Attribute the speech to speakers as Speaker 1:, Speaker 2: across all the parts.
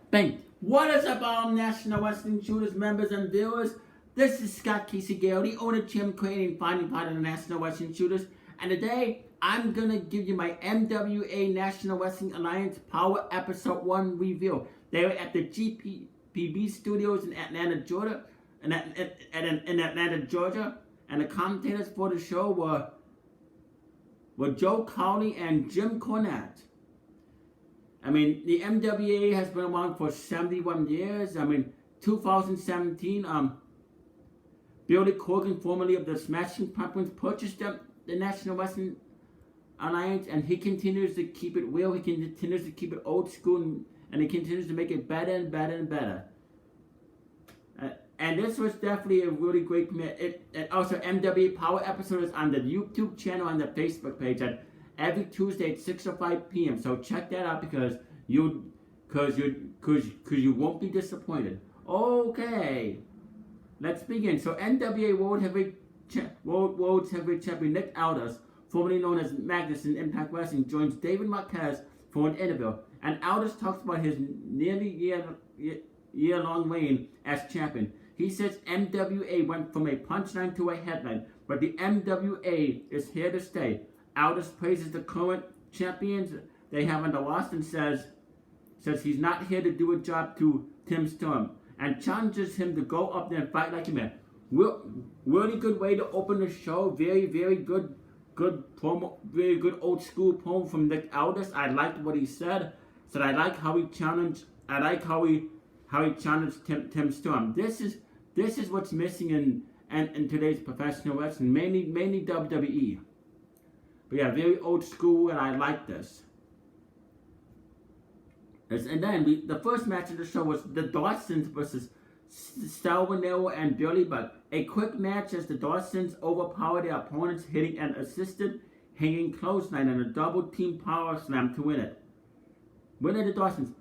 Speaker 1: Bang! What is up, all National Wrestling Shooters members and viewers? This is Scott Casey Gale, the owner, Jim, creating and finding part of the National Wrestling Shooters. And today, I'm gonna give you my NWA National Wrestling Alliance Power Episode 1 review. They were at the GPB Studios in Atlanta, Georgia. In Atlanta, Georgia. And the commentators for the show were Joe Cowley and Jim Cornette. I mean, the NWA has been around for 71 years. I mean, 2017, Billy Corgan, formerly of the Smashing Pumpkins, purchased the National Wrestling Alliance, and he continues to keep it real. He continues to keep it old school, and he continues to make it better and better and better. And this was definitely a really great premiere. And also, NWA Powerrr episode is on the YouTube channel and the Facebook page at every Tuesday at 6:05 p.m. So check that out because you won't be disappointed. Okay, let's begin. So NWA World Heavyweight Champion Nick Aldis, formerly known as Magnus in Impact Wrestling, joins David Marquez for an interview. And Aldis talks about his nearly year-long reign as champion. He says NWA went from a punchline to a headline, but the NWA is here to stay. Aldis praises the current champions they have on the roster and says he's not here to do a job to Tim Storm and challenges him to go up there and fight like a man. Really good way to open the show. Very, very good promo. Very good old school promo from Nick Aldis. I liked what he said. So I like how he challenged. I like how he challenged Tim Storm. This is what's missing in today's professional wrestling, mainly WWE. But yeah, very old school, and I like this. And then the first match of the show was the Dawsons versus Sal Rinauro and Billy Buck. A quick match as the Dawsons overpowered their opponents, hitting an assisted hanging clothesline and a double team power slam to win it. Winner the Dawsons.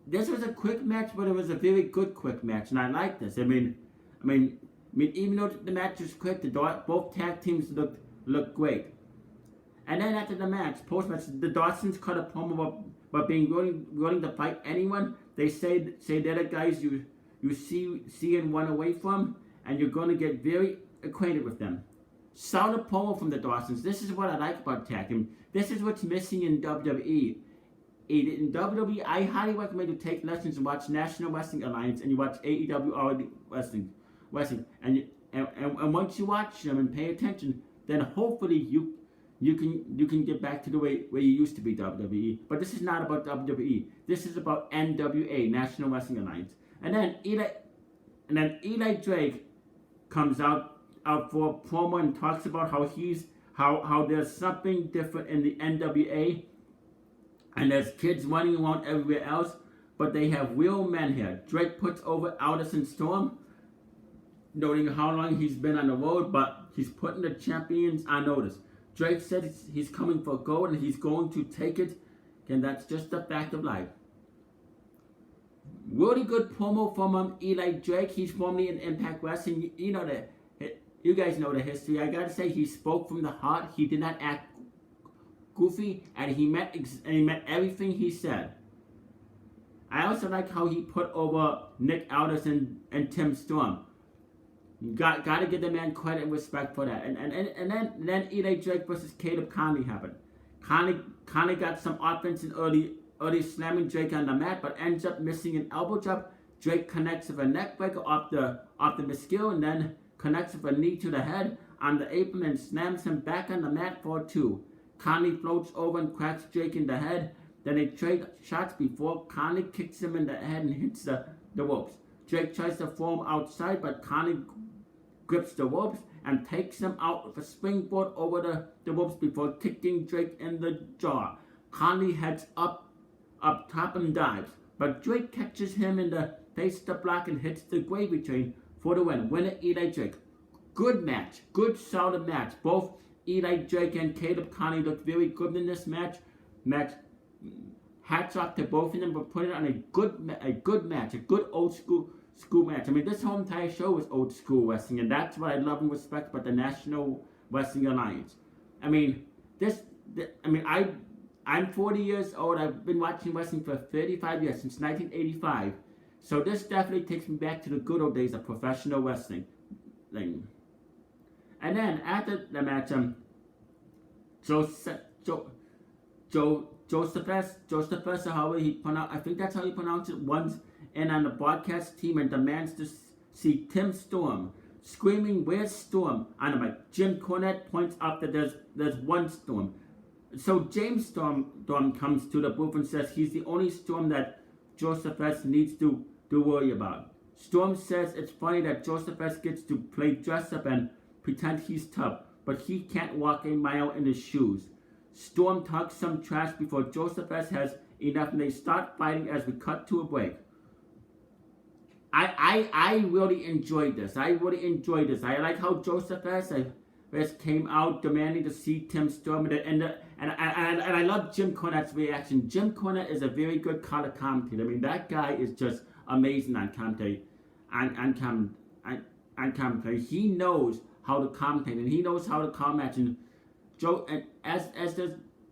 Speaker 1: This was a quick match, but it was a very good quick match, and I like this. I mean, even though the match was quick, both tag teams looked great. And then after the match, post-match, the Dawsons cut a promo about being willing to fight anyone. They say they're the guys you see and run away from, and you're going to get very acquainted with them. Solid promo from the Dawsons. This is what I like about tag team. This is what's missing in WWE. In WWE, I highly recommend you take lessons and watch National Wrestling Alliance, and you watch AEW Wrestling, and once you watch them and pay attention, then hopefully you can get back to the way you used to be WWE. But this is not about WWE. This is about NWA, National Wrestling Alliance. And then Eli Drake comes out for a promo and talks about how there's something different in the NWA. And there's kids running around everywhere else, but they have real men here. Drake puts over Aldis and Storm, noting how long he's been on the road, but he's putting the champions on notice. Drake said he's coming for gold and he's going to take it, and that's just a fact of life. Really good promo from Eli Drake. He's formerly in Impact Wrestling. You guys know the history. I gotta say, he spoke from the heart. He did not act goofy, and he meant everything he said. I also like how he put over Nick Aldis and Tim Storm. Gotta give the man credit and respect for that. And then Eli Drake versus Caleb Conley happened. Conley got some offense in early slamming Drake on the mat, but ends up missing an elbow drop. Drake connects with a neck breaker off the miscue, and then connects with a knee to the head on the apron and slams him back on the mat for 2. Conley floats over and cracks Drake in the head. Then they trade shots before Conley kicks him in the head and hits the ropes. Drake tries to throw him outside, but Conley grips the ropes and takes him out with a springboard over the ropes before kicking Drake in the jaw. Conley heads up top and dives, but Drake catches him in the face of the block and hits the gravy train for the win. Winner Eli Drake. Good match. Good solid match. Both Eli Drake and Caleb Conley looked very good in this match. Hats off to both of them for putting on a good match, a good old school match. I mean, this whole entire show was old school wrestling, and that's what I love and respect about the National Wrestling Alliance. I mean, I'm 40 years old. I've been watching wrestling for 35 years, since 1985. So this definitely takes me back to the good old days of professional wrestling. And then after the match, Josephus, however he pronounce, I think that's how you pronounce it, once in on the broadcast team and demands to see Tim Storm. Screaming, "Where's Storm?" on the mic. Jim Cornette points out that there's one Storm. So James Storm comes to the booth and says he's the only Storm that Josephus needs to worry about. Storm says it's funny that Josephus gets to play dress up and pretend he's tough, but he can't walk a mile in his shoes. Storm talks some trash before Josephus has enough and they start fighting as we cut to a break. I really enjoyed this. I like how Josephus came out demanding to see Tim Storm, and I love Jim Cornette's reaction. Jim Cornette is a very good color commentator. I mean, that guy is just amazing on commentary. On commentary, he knows how to commentate and he knows how to call match. And Joe, and as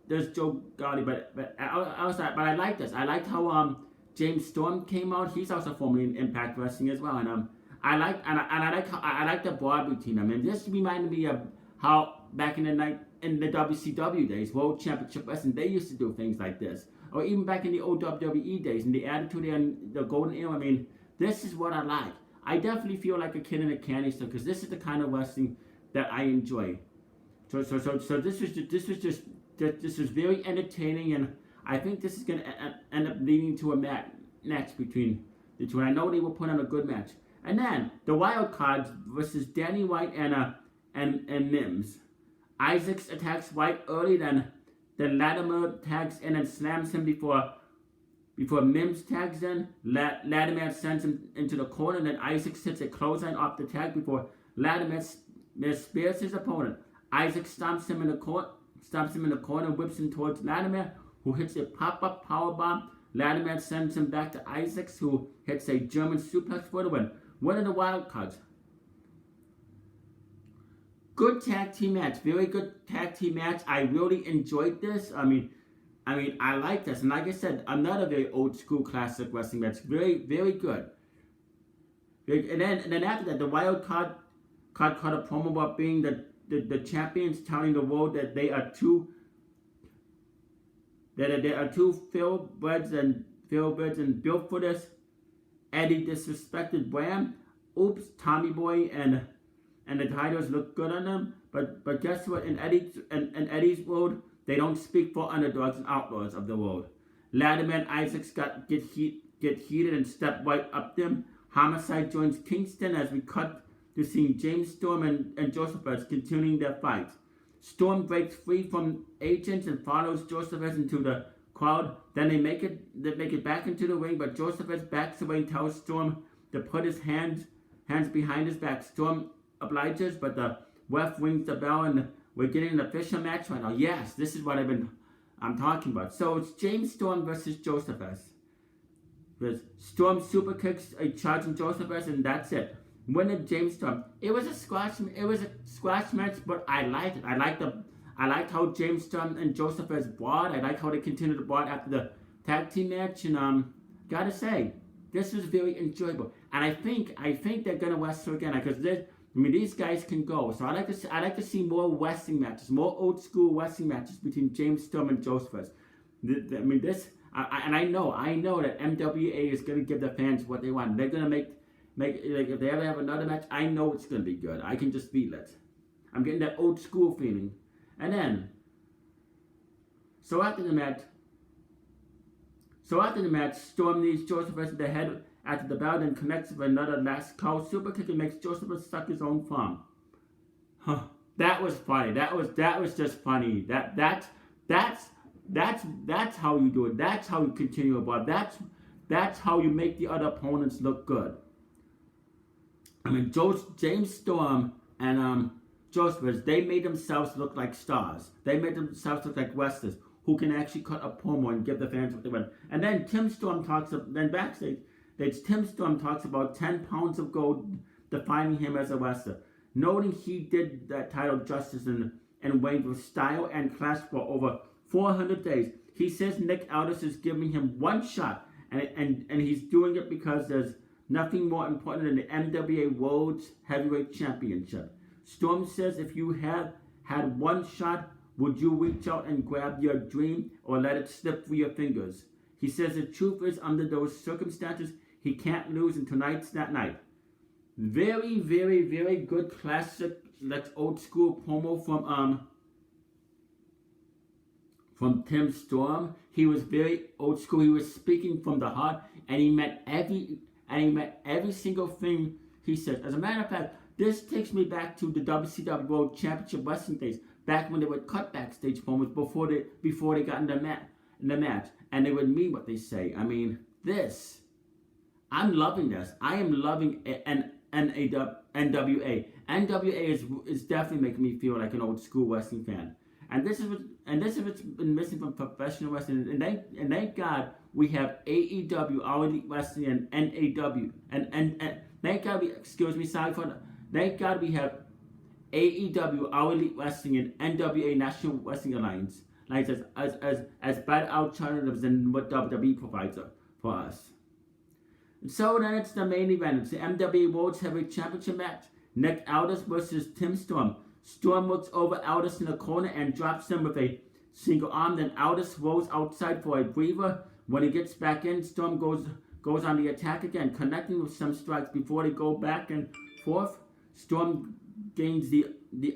Speaker 1: there's Joe Gotti, but I like this. I liked how James Storm came out. He's also formerly in Impact Wrestling as well, and I like the broad routine. I mean, this reminded me of how back in the WCW days, World Championship Wrestling, they used to do things like this, or even back in the old WWE days, in the Attitude and the Golden Era. I mean, this is what I like. I definitely feel like a kid in a candy store because this is the kind of wrestling that I enjoy. So this was very entertaining, and I think this is going to end up leading to a match between the two. And I know they will put on a good match. And then the Wild Cards versus Danny White and Mims. Isaacs attacks White early, then Latimer tags in and slams him before Mims tags in. Latimer sends him into the corner, and then Isaacs hits a clothesline off the tag before Latimer spears his opponent. Isaac stomps him in the corner, whips him towards Latimer, who hits a pop-up powerbomb. Latimer sends him back to Isaacs, who hits a German suplex for the win. One of the Wild Cards. Good tag team match. Very good tag team match. I really enjoyed this. I mean, I like this. And like I said, another very old school classic wrestling match. Very, very good. And then after that, the Wild Card cut a promo about being the champions, telling the world that they are two thoroughbreds and built for this. Eddie disrespected Bram. Oops, Tommy Boy and the titles look good on them. But guess what? In Eddie's world, they don't speak for underdogs and outlaws of the world. Latimer and Isaacs get heated and step right up them. Homicide joins Kingston as we cut to seeing James Storm and Josephus continuing their fight. Storm breaks free from agents and follows Josephus into the crowd. Then they make it back into the ring, but Josephus backs away and tells Storm to put his hands behind his back. Storm obliges, but the ref rings the bell and we're getting an official match right now. Yes, this is what I'm talking about. So it's James Storm versus Josephus. Storm super kicks a charging Josephus, and that's it. Winner James Storm. It was a squash match, but I liked it. I liked how James Storm and Josephus brought. I like how they continued to brought after the tag team match, and gotta say, this was very enjoyable. And I think they're gonna wrestle again because these guys can go. So I like to see more wrestling matches, more old school wrestling matches between James Storm and Josephus. I know that NWA is gonna give the fans what they want. They're gonna make if they ever have another match, I know it's gonna be good. I can just feel it. I'm getting that old school feeling. And then, so after the match, Storm knees Josephus in the head after the bell, then connects with another last call super kick and makes Josephus suck his own thumb. That was funny. That was just funny. That's how you do it. That's how you continue about. That's how you make the other opponents look good. I mean, James Storm and Josephus, they made themselves look like stars. They made themselves look like wrestlers who can actually cut a promo and give the fans what they want. And then backstage, Tim Storm talks about 10 pounds of gold defining him as a wrestler, noting he did that title justice and reigned with style and class for over 400 days. He says Nick Aldis is giving him one shot, and he's doing it because there's nothing more important than the NWA World's Heavyweight Championship. Storm says, if you have had one shot, would you reach out and grab your dream or let it slip through your fingers? He says the truth is, under those circumstances, he can't lose, and tonight's that night. Very, very, very good classic, like old school promo from Tim Storm. He was very old school. He was speaking from the heart, and he meant every single thing he said. As a matter of fact, this takes me back to the WCW World Championship Wrestling days, back when they would cut backstage promos before they got in the match, and they would mean what they say. I mean, I'm loving this. I am loving NWA. NWA is definitely making me feel like an old school wrestling fan. And this is what's been missing from professional wrestling. And thank God we have AEW, All Elite Wrestling, and NAW. And thank God thank God we have AEW, All Elite Wrestling, and NWA, National Wrestling Alliance, like as better alternatives than what WWE provides for us. So then it's the main event. It's the NWA World Heavyweight Championship match. Nick Aldis versus Tim Storm. Storm looks over Aldis in the corner and drops him with a single arm. Then Aldis rolls outside for a breather. When he gets back in, Storm goes on the attack again, connecting with some strikes before they go back and forth. Storm gains the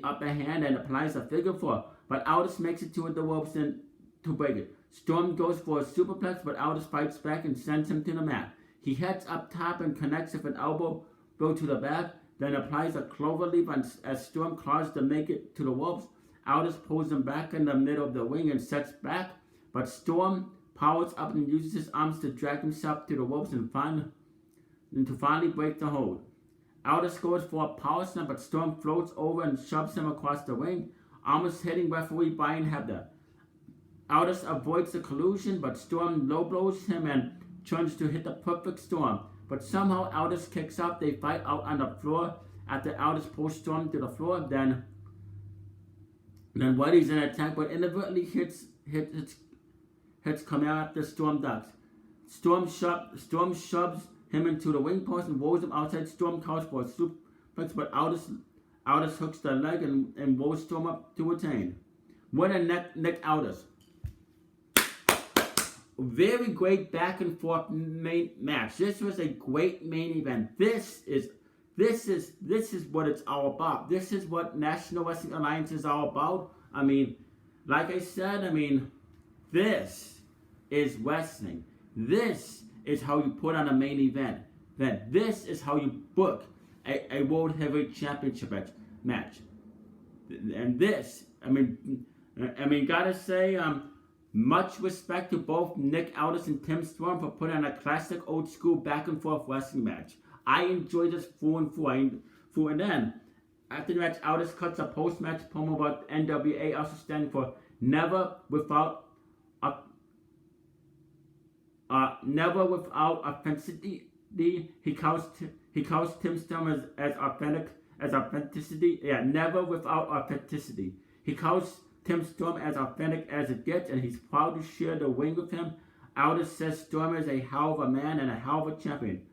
Speaker 1: upper hand and applies a figure four, but Aldis makes it to the ropes and to break it. Storm goes for a superplex, but Aldis fights back and sends him to the mat. He heads up top and connects with an elbow blow to the back, then applies a cloverleaf as Storm claws to make it to the ropes. Aldis pulls him back in the middle of the ring and sets back, but Storm powers up and uses his arms to drag himself to the ropes and to finally break the hold. Aldis goes for a power slam, but Storm floats over and shoves him across the ring, almost hitting referee Brian Hebner. Aldis avoids the collision, but Storm low blows him and turns to hit the perfect Storm. But somehow Aldis kicks out. They fight out on the floor. After Aldis pulls Storm to the floor, then Whitey's in attack, but inadvertently hits Camaro after Storm ducks. Storm shoves him into the wing post and rolls him outside. Storm calls for a suplex, but Aldis hooks the leg and rolls Storm up to retain. Winner Nick Aldis. Very great back and forth main match. This was a great main event. This is what it's all about. This is what National Wrestling Alliance is all about. I mean, like I said, this is wrestling. This is how you put on a main event. This is how you book a World Heavyweight Championship match. And this, gotta say, much respect to both Nick Aldis and Tim Storm for putting on a classic old school back and forth wrestling match. I enjoyed this full and full. And then, after the match, Aldis cuts a post-match promo about NWA, also standing for never without authenticity. He calls Tim Storm as authenticity. Yeah, never without authenticity. He calls Tim Storm as authentic as it gets, and he's proud to share the ring with him. Aldis says Storm is a hell of a man and a hell of a champion.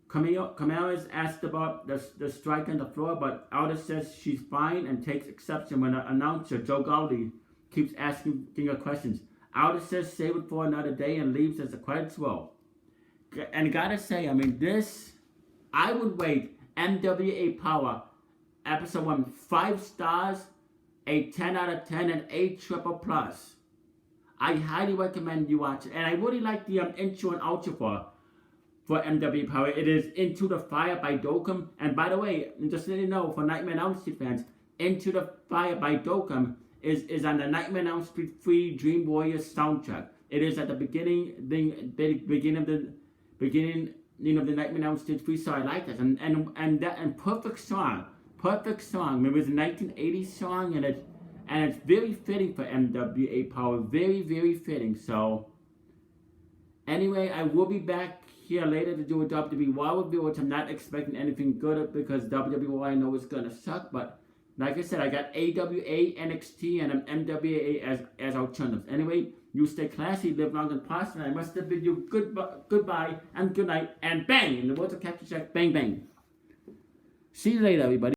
Speaker 1: Camaro is asked about the strike on the floor, but Aldis says she's fine and takes exception when the announcer, Joe Gowdy, keeps asking her questions. Aldis says save it for another day and leaves as the credits roll. And gotta say, I would rate NWA Powerrr Episode 1 5 stars, a 10 out of 10, and a triple plus. I highly recommend you watch it. And I really like the intro and outro for NWA Powerrr. It is Into the Fire by Dokkum. And by the way, just so you know, for Nightmare on Elm Street fans, Into the Fire by Dokkum is on the Nightmare on Elm Street 3 Dream Warriors soundtrack. It is at the beginning of the Nightmare on Elm Street 3, so I like that. And perfect song. It was a 1980s song, and it's very fitting for NWA Powerrr. Very, very fitting. So, anyway, I will be back here later to do a WWE review, which I'm not expecting anything good because WWE I know is gonna suck, but Like I said, I got AWA, NXT, and NWA as alternatives. Anyway, you stay classy, live long and prosper. And I must have bid you goodbye and good night and bang! In the words of Captain Jack, bang bang. See you later, everybody.